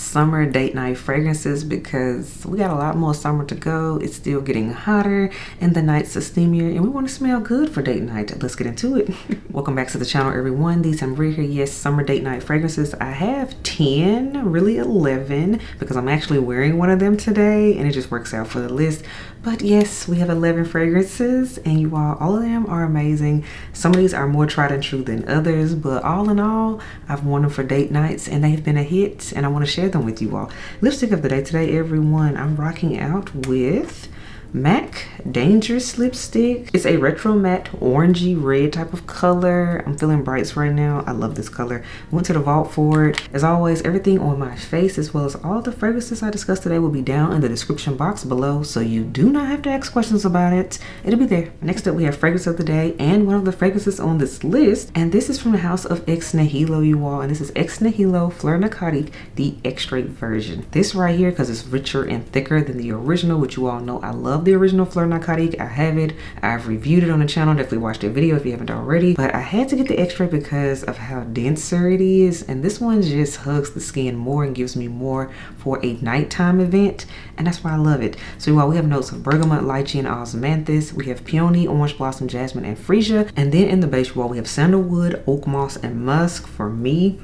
summer date night fragrances because we got a lot more summer to go. It's still getting hotter and the nights are steamier and we want to smell good for date night. Let's get into it. Welcome back to the channel, everyone. The SANTAMARIA here. Yes, summer date night fragrances. I have 10, really 11, because I'm actually wearing one of them today and it just works out for the list. But yes, we have 11 fragrances and you all of them are amazing. Some of these are more tried and true than others, but all in all, I've worn them for date nights and they've been a hit and I want to share them with you all. Lipstick of the day today, everyone. I'm rocking out with MAC Dangerous lipstick. It's a retro matte orangey red type of color. I'm feeling brights right now. I love this color. Went to the vault for it. As always, everything on my face as well as all the fragrances I discussed today will be down in the description box below, so you do not have to ask questions about it. It'll be there. Next up, we have fragrance of the day and one of the fragrances on this list, and this is from the house of Ex Nihilo, you all, and this is Ex Nihilo Fleur Narcotique, the extrait version. This right here, because it's richer and thicker than the original, which you all know I love the original Fleur Narcotique. I have it. I've reviewed it on the channel. Definitely watch the video if you haven't already. But I had to get the extrait because of how denser it is. And this one just hugs the skin more and gives me more for a nighttime event. And that's why I love it. So while we have notes of bergamot, lychee, and osmanthus, we have peony, orange blossom, jasmine, and freesia. And then in the base, while we have sandalwood, oak moss, and musk. For me,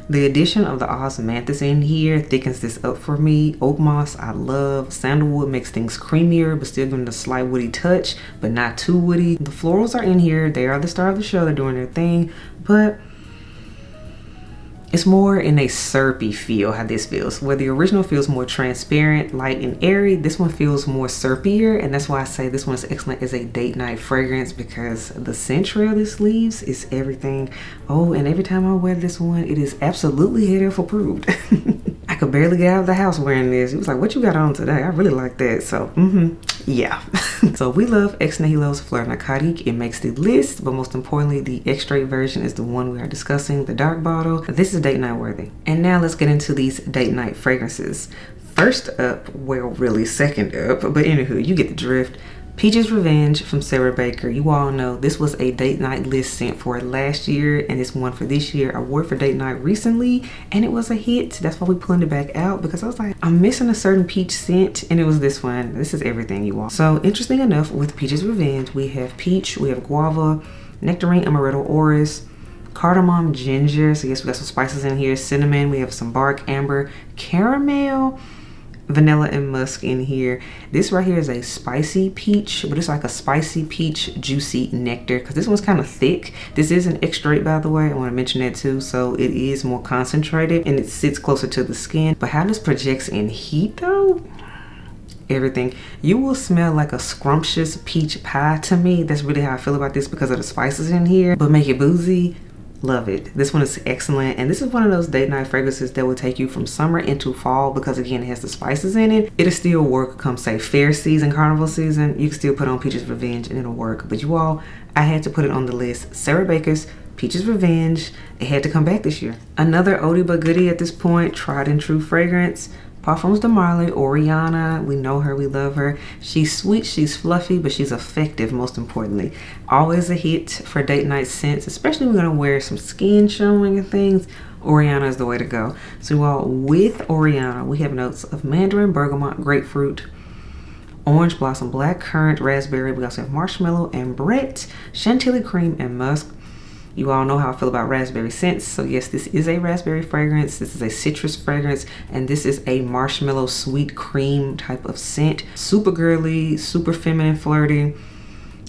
the addition of the osmanthus in here thickens this up for me. Oak moss I love. Sandalwood makes things creamier but still giving a slight woody touch, but not too woody. The florals are in here. They are the star of the show. They're doing their thing, but it's more in a syrupy feel how this feels. Where the original feels more transparent, light, and airy, this one feels more syruppier, and that's why I say this one is excellent as a date night fragrance because the scent trail this leaves is everything. Oh, and every time I wear this one, it is absolutely head elf approved. I could barely get out of the house wearing this. It was like, what you got on today? I really like that. So, yeah. So we love Ex Nihilo's Fleur Narcotique. It makes the list, but most importantly, the extrait version is the one we are discussing, the dark bottle. This is date night worthy. And now let's get into these date night fragrances. First up, well, really second up, but anywho, you get the drift. Peaches Revenge from Sarah Baker. You all know this was a date night list scent for last year and it's one for this year. I wore it for date night recently and it was a hit. That's why we pulling it back out, because I was like, I'm missing a certain peach scent, and it was this one. This is everything, you all. So interesting enough, with Peaches Revenge, we have peach, we have guava, nectarine, amaretto, orris, cardamom, ginger. So yes, we got some spices in here. Cinnamon, we have some bark, amber, caramel, vanilla, and musk in here. This right here is a spicy peach, but it's like a spicy peach juicy nectar because this one's kind of thick. This is an extrait, by the way. I want to mention that too. So it is more concentrated and it sits closer to the skin. But how this projects in heat though, everything. You will smell like a scrumptious peach pie to me. That's really how I feel about this because of the spices in here, but make it boozy. Love it. This one is excellent, and this is one of those date night fragrances that will take you from summer into fall because again it has the spices in it. It'll still work come say fair season, carnival season. You can still put on Peaches Revenge and it'll work. But you all, I had to put it on the list. Sarah Baker's Peaches Revenge. It had to come back this year. Another oldie but goodie at this point, tried and true fragrance. Parfums de Marley, Oriana. We know her, we love her. She's sweet, she's fluffy, but she's effective, most importantly. Always a hit for date night scents, especially when we're gonna wear some skin showing and things. Oriana is the way to go. So while with Oriana, we have notes of mandarin, bergamot, grapefruit, orange blossom, black currant, raspberry. We also have marshmallow and Brett, chantilly cream, and musk. You all know how I feel about raspberry scents. So yes, this is a raspberry fragrance. This is a citrus fragrance. And this is a marshmallow sweet cream type of scent. Super girly, super feminine, flirty.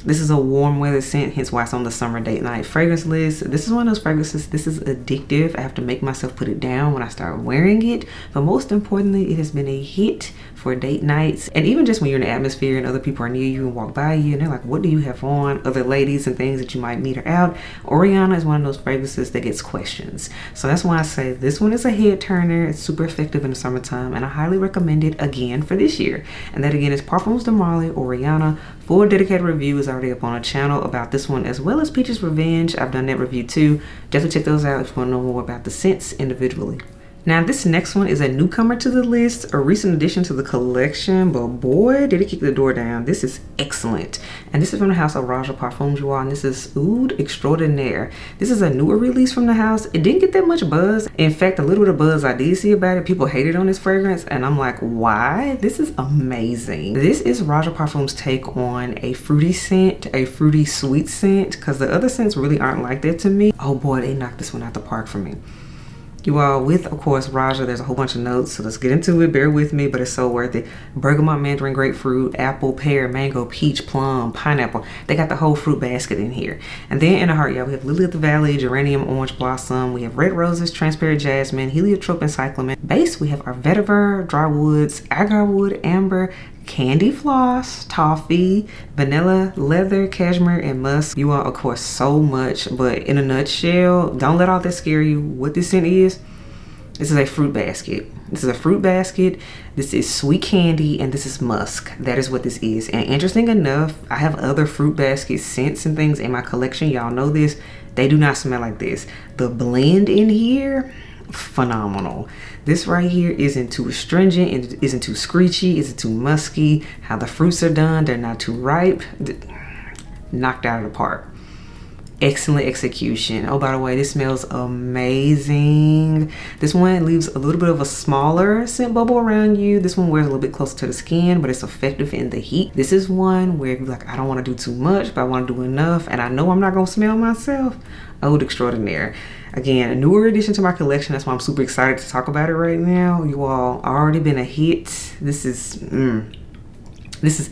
This is a warm weather scent, hence why it's on the summer date night fragrance list. This is one of those fragrances, this is addictive. I have to make myself put it down when I start wearing it. But most importantly, it has been a hit for date nights. And even just when you're in the atmosphere and other people are near you and walk by you and they're like, what do you have on? Other ladies and things that you might meet her out. Oriana is one of those fragrances that gets questions. So that's why I say this one is a head turner. It's super effective in the summertime and I highly recommend it again for this year. And that again is Parfums de Marley, Oriana. Full dedicated review is already up on our channel about this one, as well as Peaches Revenge. I've done that review too. Definitely check those out if you want to know more about the scents individually. Now this next one is a newcomer to the list, a recent addition to the collection, but boy did it kick the door down. This is excellent. And this is from the house of Roja Parfums, you all, and this is Oud Extraordinaire. This is a newer release from the house. It didn't get that much buzz. In fact, a little bit of buzz I did see about it, people hated on this fragrance, and I'm like, why? This is amazing. This is Roja Parfums' take on a fruity scent, a fruity sweet scent, because the other scents really aren't like that to me. Oh boy, they knocked this one out the park for me. You all, with of course Roja, there's a whole bunch of notes, so let's get into it. Bear with me, but it's so worth it. Bergamot, mandarin, grapefruit, apple, pear, mango, peach, plum, pineapple. They got the whole fruit basket in here. And then in the heart, y'all, we have lily of the valley, geranium, orange blossom. We have red roses, transparent jasmine, heliotrope, and cyclamen. Base, we have our vetiver, dry woods, agar wood, amber, candy floss, toffee, vanilla, leather, cashmere, and musk. You all, of course, so much, but in a nutshell, don't let all that scare you. What this scent is, this is a fruit basket. This is a fruit basket. This is sweet candy, and this is musk. That is what this is. And interesting enough, I have other fruit basket scents and things in my collection. Y'all know this. They do not smell like this. The blend in here, phenomenal. This right here isn't too astringent, it isn't too screechy, isn't too musky. How the fruits are done, they're not too ripe. Knocked out of the park. Excellent execution. Oh, by the way, this smells amazing. This one leaves a little bit of a smaller scent bubble around you. This one wears a little bit closer to the skin, but it's effective in the heat. This is one where you're like, I don't want to do too much, but I want to do enough, and I know I'm not gonna smell myself. Oud Extraordinaire. Again, a newer addition to my collection. That's why I'm super excited to talk about it right now. You all, already been a hit. This is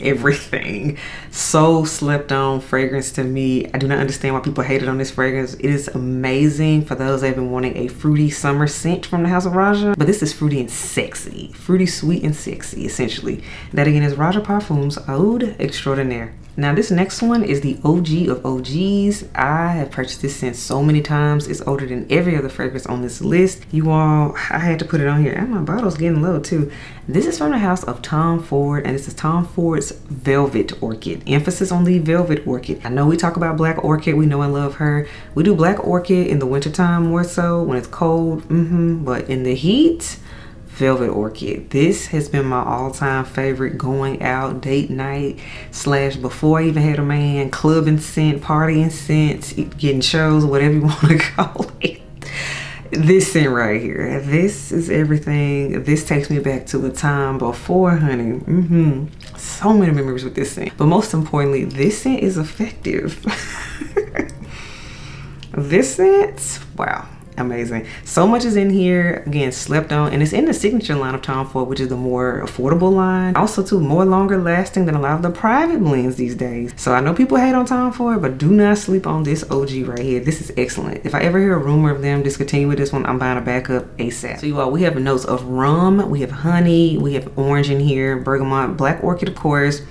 everything. So slept on fragrance to me. I do not understand why people hated on this fragrance. It is amazing for those that have been wanting a fruity summer scent from the house of Roja. But this is fruity and sexy. Fruity, sweet, and sexy, essentially. That again is Roja Parfums Oud Extraordinaire. Now this next one is the OG of OGs. I have purchased this scent so many times. It's older than every other fragrance on this list. You all, I had to put it on here, and my bottle's getting low too. This is from the house of Tom Ford, and this is Tom Ford's Velvet Orchid. Emphasis on the Velvet Orchid. I know we talk about Black Orchid, we know and love her. We do Black Orchid in the wintertime more so when it's cold, but in the heat, Velvet Orchid. This has been my all-time favorite going out, date night, / before I even had a man, clubbing scent, partying scent, getting shows, whatever you want to call it. This scent right here, this is everything. This takes me back to the time before, honey. So many memories with this scent. But most importantly, this scent is effective. This scent, wow. Amazing. So much is in here. Again, slept on, and it's in the signature line of Tom Ford, which is the more affordable line. Also too, more longer lasting than a lot of the private blends these days. So I know people hate on Tom Ford, but do not sleep on this OG right here. This is excellent. If I ever hear a rumor of them discontinue with this one, I'm buying a backup ASAP. So you all, we have notes of rum, we have honey, we have orange in here, bergamot, black orchid of course,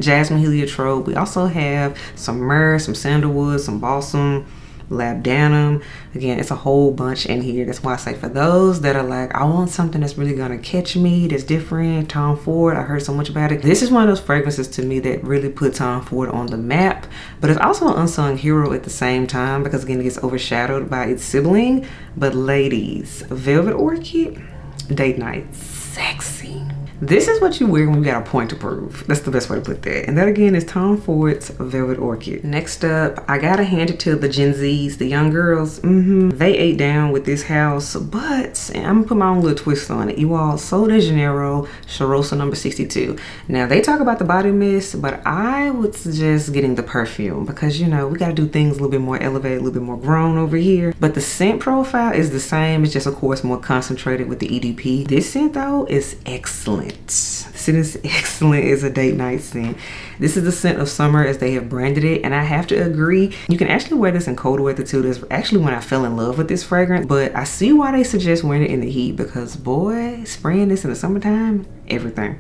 jasmine, heliotrope. We also have some myrrh, some sandalwood, some balsam, labdanum. Again, it's a whole bunch in here. That's why I say for those that are like, I want something that's really gonna catch me, that's different. Tom Ford, I heard so much about it. This is one of those fragrances to me that really put Tom Ford on the map, but it's also an unsung hero at the same time because again, it gets overshadowed by its sibling. But ladies, Velvet Orchid, date night, sexy. This is what you wear when you got a point to prove. That's the best way to put that. And that again is Tom Ford's Velvet Orchid. Next up, I gotta hand it to the Gen Zs, the young girls. They ate down with this house, but I'm gonna put my own little twist on it. You all, so de Janeiro Cheirosa number 62. Now they talk about the body mist, but I would suggest getting the perfume because you know, we gotta do things a little bit more elevated, a little bit more grown over here. But the scent profile is the same. It's just of course more concentrated with the EDP. This scent though is excellent. This scent is excellent. It's a date night scent. This is the scent of summer as they have branded it, and I have to agree, you can actually wear this in cold weather too. That's actually when I fell in love with this fragrance, but I see why they suggest wearing it in the heat because boy, spraying this in the summertime, everything.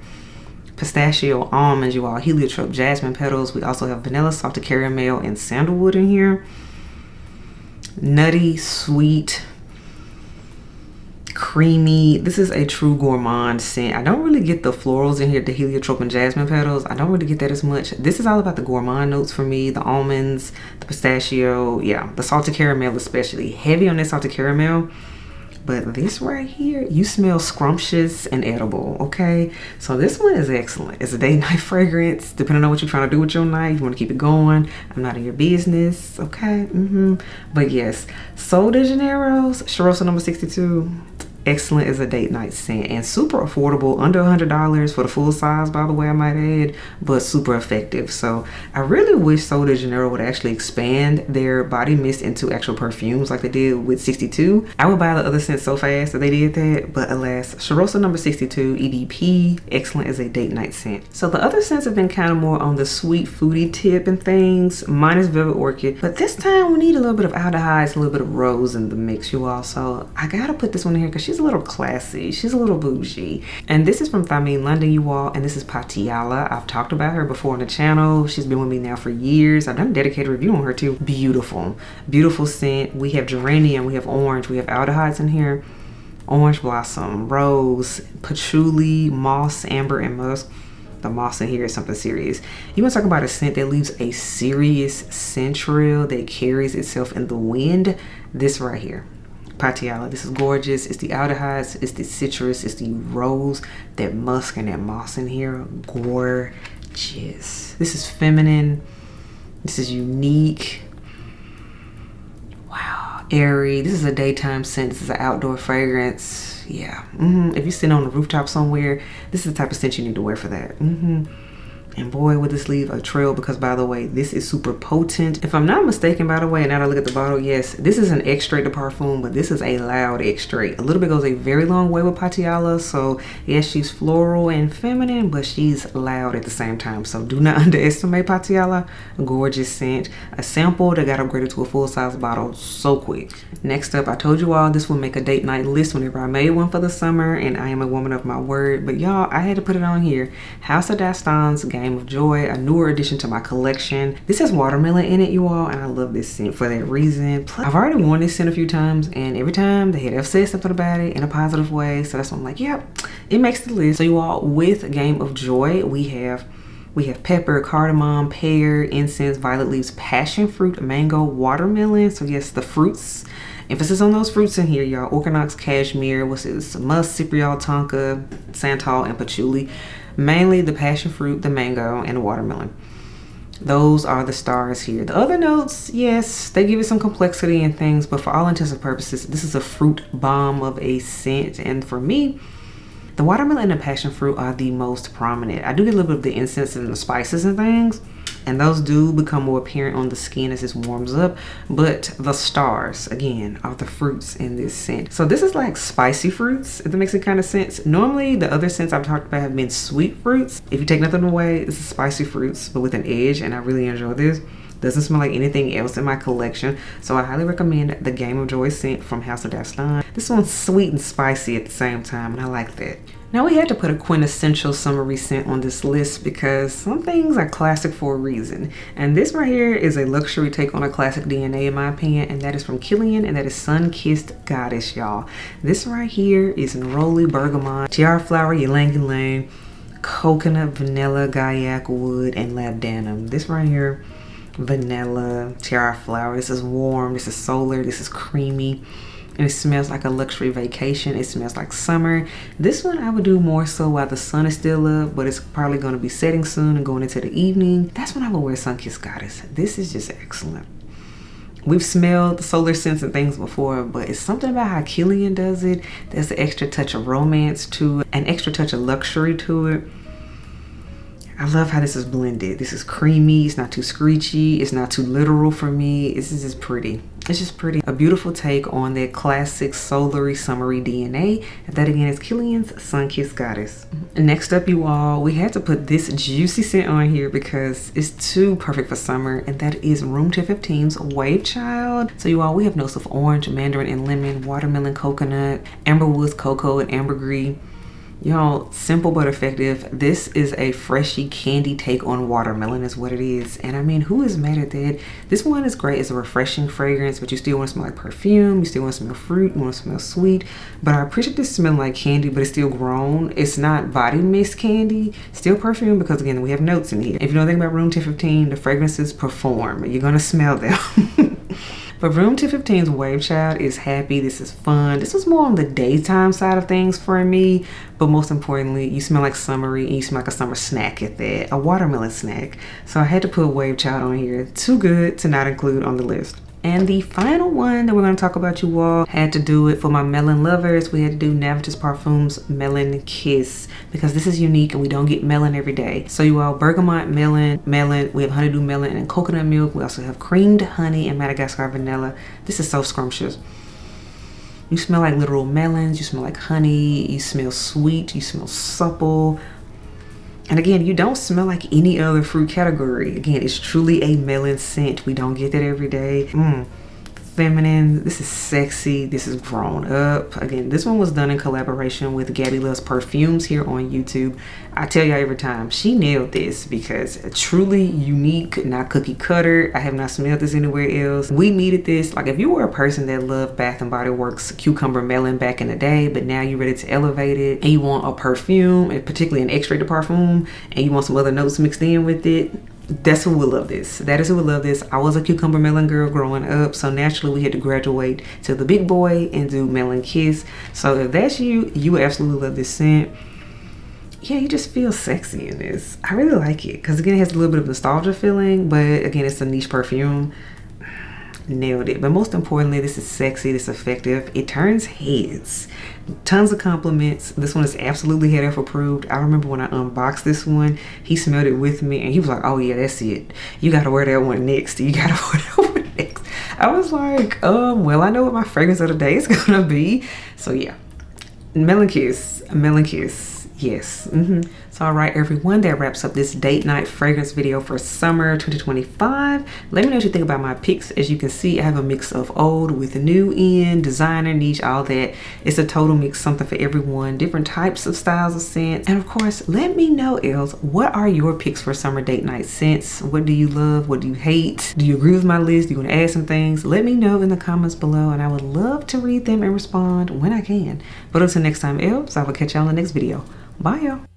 Pistachio, almonds, you all, heliotrope, jasmine petals. We also have vanilla, salted caramel, and sandalwood in here. Nutty, sweet, creamy. This is a true gourmand scent. I don't really get the florals in here, the heliotrope and jasmine petals. I don't really get that as much. This is all about the gourmand notes for me. The almonds, the pistachio, yeah, the salted caramel especially. Heavy on that salted caramel. But this right here, you smell scrumptious and edible, okay? So this one is excellent. It's a date night fragrance, depending on what you're trying to do with your night. You want to keep it going. I'm not in your business, okay? But yes, Oud Extraordinaire's Sharosa number 62. Excellent as a date night scent and super affordable, under $100 for the full size, by the way, I might add, but super effective. So I really wish Oud Extraordinaire would actually expand their body mist into actual perfumes like they did with 62. I would buy the other scents so fast that they did that, but alas, Sharosa number 62 EDP, excellent as a date night scent. So the other scents have been kind of more on the sweet foodie tip and things, minus Velvet Orchid, but this time we need a little bit of aldehydes, a little bit of rose in the mix, you all. So I gotta put this one in here because she's a little classy, she's a little bougie. And this is from Thameen, London, you all, and this is Patiala. I've talked about her before on the channel. She's been with me now for years. I've done a dedicated review on her too. Beautiful, beautiful scent. We have geranium, we have orange, we have aldehydes in here, orange blossom, rose, patchouli, moss, amber, and musk. The moss in here is something serious. You want to talk about a scent that leaves a serious scent trail that carries itself in the wind? This right here, Patiala. This is gorgeous. It's the aldehydes, it's the citrus, it's the rose, that musk and that moss in here. Gorgeous. This is feminine. This is unique. Wow. Airy. This is a daytime scent. This is an outdoor fragrance. Yeah. If you're sitting on the rooftop somewhere, this is the type of scent you need to wear for that. And boy, would this leave a trail, because by the way, this is super potent. If I'm not mistaken, by the way, and now I look at the bottle, yes, this is an extrait de parfum, but this is a loud extrait. A little bit goes a very long way with Patiala. So yes, she's floral and feminine, but she's loud at the same time. So do not underestimate Patiala. Gorgeous scent. A sample that got upgraded to a full-size bottle so quick. Next up, I told you all this will make a date night list whenever I made one for the summer, and I am a woman of my word. But y'all, I had to put it on here. House of Daston's Game of Joy, a newer addition to my collection. This has watermelon in it, you all, and I love this scent for that reason. Plus, I've already worn this scent a few times, and every time they had said something about it in a positive way, so that's why I'm like, yep, it makes the list. So you all, with Game of Joy, we have pepper, cardamom, pear, incense, violet leaves, passion fruit, mango, watermelon. So yes, the fruits. Emphasis on those fruits in here, y'all. Orchinox, cashmere, what's this? Musk, cypriol, tonka, santal, and patchouli. Mainly the passion fruit, the mango, and the watermelon. Those are the stars here. The other notes, yes, they give it some complexity and things, but for all intents and purposes, this is a fruit bomb of a scent. And for me, the watermelon and the passion fruit are the most prominent. I do get a little bit of the incense and the spices and things, and those do become more apparent on the skin as this warms up, but the stars, again, are the fruits in this scent. So this is like spicy fruits, if that makes any kind of sense. Normally, the other scents I've talked about have been sweet fruits. If you take nothing away, this is spicy fruits, but with an edge, and I really enjoy this. Doesn't smell like anything else in my collection, so I highly recommend the Game of Joy scent from House of Dastan. This one's sweet and spicy at the same time, and I like that. Now we had to put a quintessential summery scent on this list because some things are classic for a reason. And this right here is a luxury take on a classic DNA in my opinion, and that is from Kilian, and that is Sunkissed Goddess, y'all. This right here is neroli, bergamot, tiara flower, ylang ylang, coconut, vanilla, gaiac wood, and labdanum. This right here, vanilla, tiara flower. This is warm, this is solar, this is creamy. And it smells like a luxury vacation. It smells like summer. This one I would do more so while the sun is still up, but it's probably going to be setting soon and going into the evening. That's when I would wear Sunkissed Goddess. This is just excellent. We've smelled solar scents and things before, but it's something about how Kilian does it. There's an extra touch of romance to it, an extra touch of luxury to it. I love how this is blended. This is creamy, it's not too screechy, it's not too literal for me. This is just pretty. It's just pretty. A beautiful take on that classic solary, summery DNA. And that again is Kilian's Sunkissed Goddess. Next up, you all, we had to put this juicy scent on here because it's too perfect for summer, and that is Room 215's Wavechild. So you all, we have notes of orange, mandarin, and lemon, watermelon, coconut, amberwoods, cocoa, and ambergris. Y'all, simple but effective. This is a freshy candy take on watermelon is what it is. And I mean, who is mad at that? This one is great. It's a refreshing fragrance, but you still want to smell like perfume. You still want to smell fruit. You want to smell sweet. But I appreciate this smelling like candy, but it's still grown. It's not body mist candy. Still perfume because, again, we have notes in here. If you know anything about Room 215, the fragrances perform. You're going to smell them. But Room 215's Wavechild is happy. This is fun. This was more on the daytime side of things for me. But most importantly, you smell like summery and you smell like a summer snack at that. A watermelon snack. So I had to put Wavechild on here. Too good to not include on the list. And the final one that we're going to talk about, you all, had to do it for my melon lovers. We had to do Navitus Parfums Melon Kiss because this is unique and we don't get melon every day. So you all, bergamot melon, we have honeydew melon and coconut milk. We also have creamed honey and Madagascar vanilla. This is so scrumptious. You smell like literal melons, you smell like honey, you smell sweet, you smell supple. And again, you don't smell like any other fruit category. Again, it's truly a melon scent. We don't get that every day. Feminine. This is sexy. This is grown up. Again, this one was done in collaboration with J.U.S Parfums here on YouTube. I tell y'all every time, she nailed this because truly unique, not cookie cutter. I have not smelled this anywhere else. We needed this. Like if you were a person that loved Bath and Body Works cucumber melon back in the day, but now you're ready to elevate it and you want a perfume, and particularly an extrait de parfum, and you want some other notes mixed in with it, that's who will love this. That is who will love this. I was a cucumber melon girl growing up, so naturally we had to graduate to the big boy and do Melon Kiss. So if that's you, you will absolutely love this scent. Yeah, you just feel sexy in this. I really like it because again, it has a little bit of nostalgia feeling, but again, it's a niche perfume. Nailed it. But most importantly, this is sexy, this is effective. It turns heads. Tons of compliments. This one is absolutely head elf approved. I remember when I unboxed this one, he smelled it with me and he was like, oh yeah, that's it. You gotta wear that one next. You gotta wear that one next. I was like, well, I know what my fragrance of the day is gonna be. So yeah, Melon Kiss, Melon Kiss. Yes. So all right, everyone, that wraps up this date night fragrance video for summer 2025. Let me know what you think about my picks. As you can see, I have a mix of old with new in, designer, niche, all that. It's a total mix, something for everyone, different types of styles of scents. And of course, let me know, Els, what are your picks for summer date night scents? What do you love? What do you hate? Do you agree with my list? Do you want to add some things? Let me know in the comments below and I would love to read them and respond when I can. But until next time, Els, I will catch y'all in the next video. Bye, y'all.